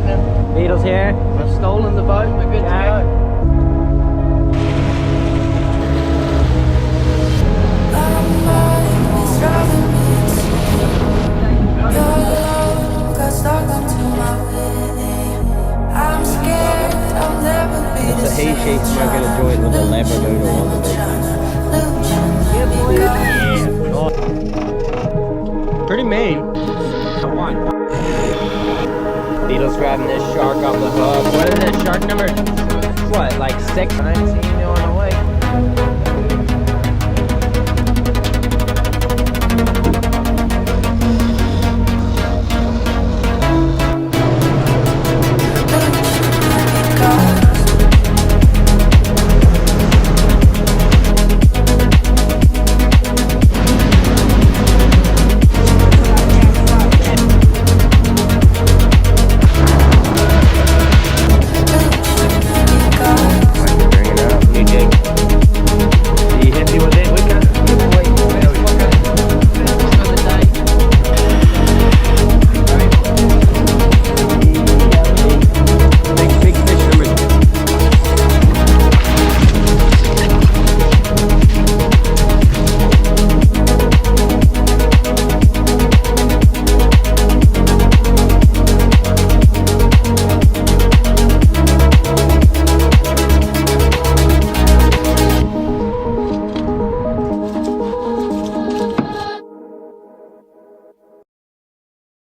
evening. Beetle's here. We've stolen the boat. We're good to go. It's a he sheet smoking a joint with a labradoodle on the beach. Pretty mean. Come on. Beetle's grabbing this shark off the hook. What is this? Shark number, what, like 6? 19 on